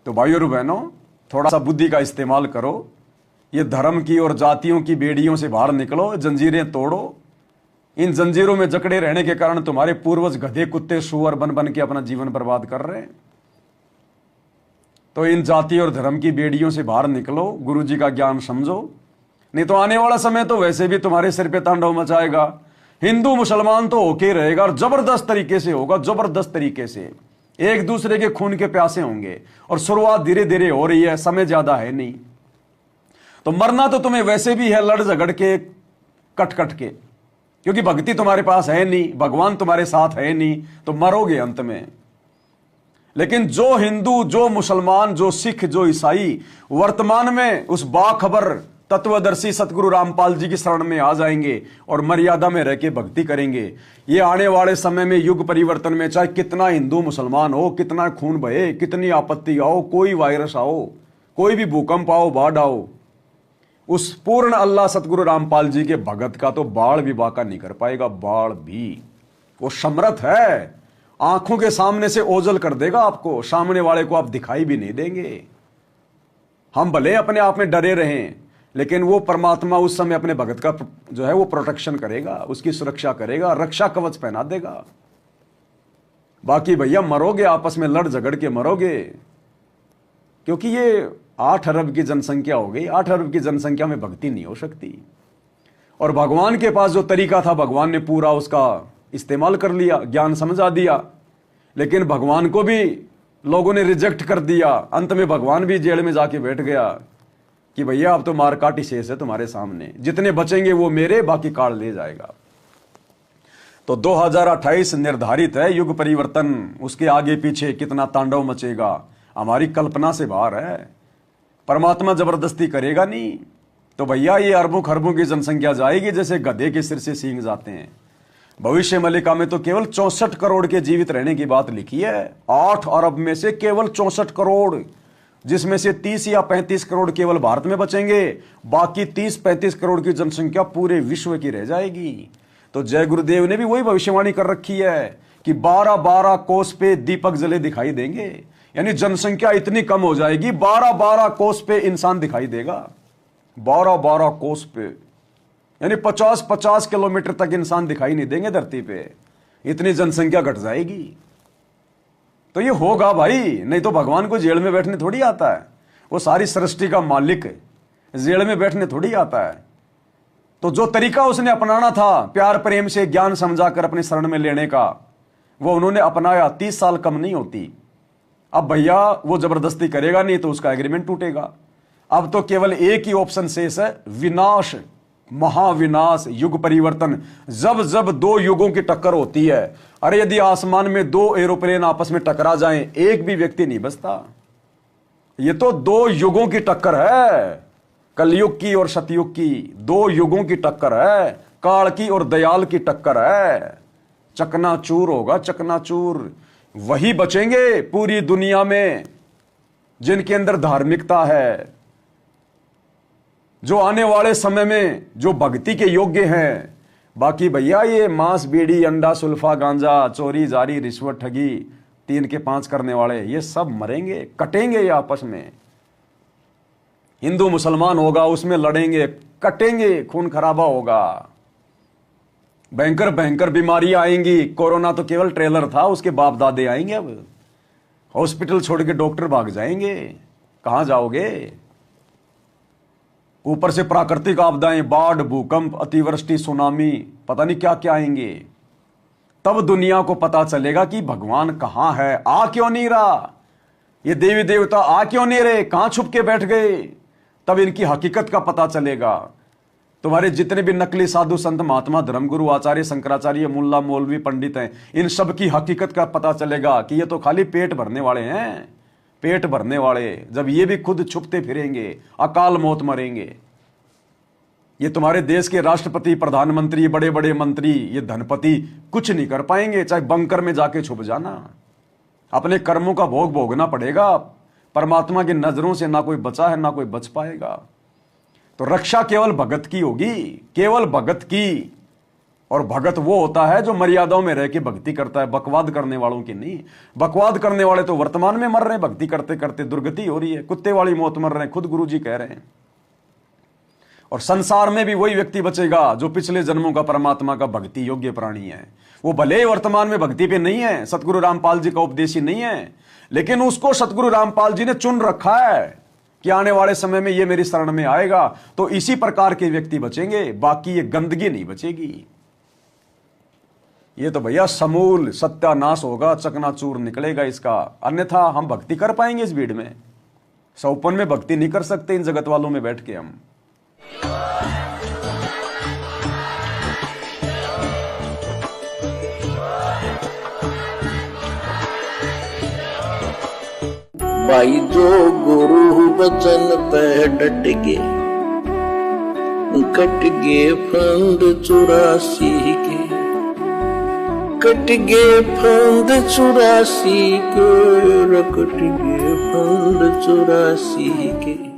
तो भाइयों और बहनों, थोड़ा सा बुद्धि का इस्तेमाल करो। ये धर्म की और जातियों की बेड़ियों से बाहर निकलो, जंजीरें तोड़ो। इन जंजीरों में जकड़े रहने के कारण तुम्हारे पूर्वज गधे कुत्ते सुअर बन बन के अपना जीवन बर्बाद कर रहे हैं। तो इन जाति और धर्म की बेड़ियों से बाहर निकलो, गुरु जी का ज्ञान समझो, नहीं तो आने वाला समय तो वैसे भी तुम्हारे सिर पे तांडव मचाएगा। हिंदू मुसलमान तो होके रहेगा और जबरदस्त तरीके से होगा, जबरदस्त तरीके से एक दूसरे के खून के प्यासे होंगे। और शुरुआत धीरे धीरे हो रही है, समय ज्यादा है नहीं। तो मरना तो तुम्हें वैसे भी है, लड़ झगड़ के, कट कट के, क्योंकि भक्ति तुम्हारे पास है नहीं, भगवान तुम्हारे साथ है नहीं, तो मरोगे अंत में। लेकिन जो हिंदू, जो मुसलमान, जो सिख, जो ईसाई वर्तमान में उस बाखबर तत्वदर्शी सतगुरु रामपाल जी की शरण में आ जाएंगे और मर्यादा में रह के भक्ति करेंगे, ये आने वाले समय में, युग परिवर्तन में, चाहे कितना हिंदू मुसलमान हो, कितना खून बहे, कितनी आपत्ति आओ, कोई वायरस आओ, कोई भी भूकंप आओ, बाढ़ आओ, उस पूर्ण अल्लाह सतगुरु रामपाल जी के भगत का तो बाढ़ भी बाका नहीं कर पाएगा। बाढ़ भी वो समर्थ है, आंखों के सामने से ओझल कर देगा आपको, सामने वाले को आप दिखाई भी नहीं देंगे। हम भले अपने आप में डरे रहें, लेकिन वो परमात्मा उस समय अपने भगत का जो है वो प्रोटेक्शन करेगा, उसकी सुरक्षा करेगा, रक्षा कवच पहना देगा। बाकी भैया मरोगे, आपस में लड़ झगड़ के मरोगे, क्योंकि ये 8 अरब की जनसंख्या हो गई। 8 अरब की जनसंख्या में भक्ति नहीं हो सकती। और भगवान के पास जो तरीका था, भगवान ने पूरा उसका इस्तेमाल कर लिया, ज्ञान समझा दिया, लेकिन भगवान को भी लोगों ने रिजेक्ट कर दिया। अंत में भगवान भी जेल में जाके बैठ गया कि भैया अब तो मार काटी शेष है तुम्हारे सामने, जितने बचेंगे वो मेरे, बाकी काल ले जाएगा। तो 2028 निर्धारित है, युग परिवर्तन, उसके आगे पीछे कितना तांडव मचेगा हमारी कल्पना से बाहर है। परमात्मा जबरदस्ती करेगा नहीं, तो भैया ये अरबों खरबों की जनसंख्या जाएगी जैसे गधे के सिर से सींग जाते हैं। भविष्य मलिका में तो केवल 64 करोड़ के जीवित रहने की बात लिखी है। 8 अरब में से केवल 64 करोड़, जिसमें से 30 या 35 करोड़ केवल भारत में बचेंगे, बाकी 30-35 करोड़ की जनसंख्या पूरे विश्व की रह जाएगी। तो जय गुरुदेव ने भी वही भविष्यवाणी कर रखी है कि 12-12 कोस पे दीपक जले दिखाई देंगे, यानी जनसंख्या इतनी कम हो जाएगी, 12-12 कोस पे इंसान दिखाई देगा। 12-12 कोस पे यानी 50-50 किलोमीटर तक इंसान दिखाई नहीं देंगे धरती पे, इतनी जनसंख्या घट जाएगी। तो ये होगा भाई, नहीं तो भगवान को जेल में बैठने थोड़ी आता है, वो सारी सृष्टि का मालिक जेल में बैठने थोड़ी आता है। तो जो तरीका उसने अपनाना था प्यार प्रेम से ज्ञान समझाकर अपने शरण में लेने का, वो उन्होंने अपनाया। 30 साल कम नहीं होती। अब भैया वो जबरदस्ती करेगा नहीं तो उसका एग्रीमेंट टूटेगा। अब तो केवल एक ही ऑप्शन शेष है, विनाश, महाविनाश, युग परिवर्तन। जब जब 2 युगों की टक्कर होती है, अरे यदि आसमान में 2 एरोप्लेन आपस में टकरा जाएं, एक भी व्यक्ति नहीं बचता। ये तो 2 युगों की टक्कर है, कलयुग की और सतयुग की 2 युगों की टक्कर है, काल की और दयाल की टक्कर है। चकनाचूर होगा, चकनाचूर। वही बचेंगे पूरी दुनिया में जिनके अंदर धार्मिकता है, जो आने वाले समय में जो भक्ति के योग्य हैं। बाकी भैया ये मांस, बीड़ी, अंडा, सुल्फा, गांजा, चोरी, जारी, रिश्वत, ठगी, 3 के 5 करने वाले, ये सब मरेंगे, कटेंगे ये आपस में। हिंदू मुसलमान होगा, उसमें लड़ेंगे, कटेंगे, खून खराबा होगा, भयंकर भयंकर बीमारियां आएंगी। कोरोना तो केवल ट्रेलर था, उसके बाप दादे आएंगे। अब हॉस्पिटल छोड़ के डॉक्टर भाग जाएंगे, कहां जाओगे। ऊपर से प्राकृतिक आपदाएं, बाढ़, भूकंप, अतिवृष्टि, सुनामी, पता नहीं क्या क्या आएंगे। तब दुनिया को पता चलेगा कि भगवान कहां है, आ क्यों नहीं रहा, ये देवी देवता आ क्यों नहीं रहे, कहां छुप के बैठ गए। तब इनकी हकीकत का पता चलेगा। तुम्हारे जितने भी नकली साधु संत महात्मा धर्मगुरु आचार्य शंकराचार्य मुल्ला मौलवी पंडित हैं, इन सब की हकीकत का पता चलेगा कि ये तो खाली पेट भरने वाले हैं, पेट भरने वाले। जब ये भी खुद छुपते फिरेंगे, अकाल मौत मरेंगे। ये तुम्हारे देश के राष्ट्रपति, प्रधानमंत्री, बड़े बड़े मंत्री, ये धनपति कुछ नहीं कर पाएंगे, चाहे बंकर में जाके छुप जाना। अपने कर्मों का भोग भोगना पड़ेगा। परमात्मा की नजरों से ना कोई बचा है, ना कोई बच पाएगा। तो रक्षा केवल भगत की होगी, केवल भगत की। और भगत वो होता है जो मर्यादाओं में रह के भक्ति करता है, बकवाद करने वालों की नहीं। बकवाद करने वाले तो वर्तमान में मर रहे हैं, भक्ति करते करते दुर्गति हो रही है, कुत्ते वाली मौत मर रहे हैं, खुद गुरुजी कह रहे हैं। और संसार में भी वही व्यक्ति बचेगा जो पिछले जन्मों का परमात्मा का भक्ति योग्य प्राणी है। वो भले ही वर्तमान में भक्ति पे नहीं है, सतगुरु रामपाल जी का उपदेशी नहीं है, लेकिन उसको सतगुरु रामपाल जी ने चुन रखा है कि आने वाले समय में ये मेरी शरण में आएगा। तो इसी प्रकार के व्यक्ति बचेंगे, बाकी ये गंदगी नहीं बचेगी। ये तो भैया समूल सत्यानाश होगा, चकनाचूर निकलेगा इसका। अन्यथा हम भक्ति कर पाएंगे इस भीड़ में? सौपन में भक्ति नहीं कर सकते इन जगत वालों में बैठ के हम। भाई जो गुरु वचन पे डट गे, कट गे फंद 84 के, कट गे फंद 84 के, कट गे फंद 84 के।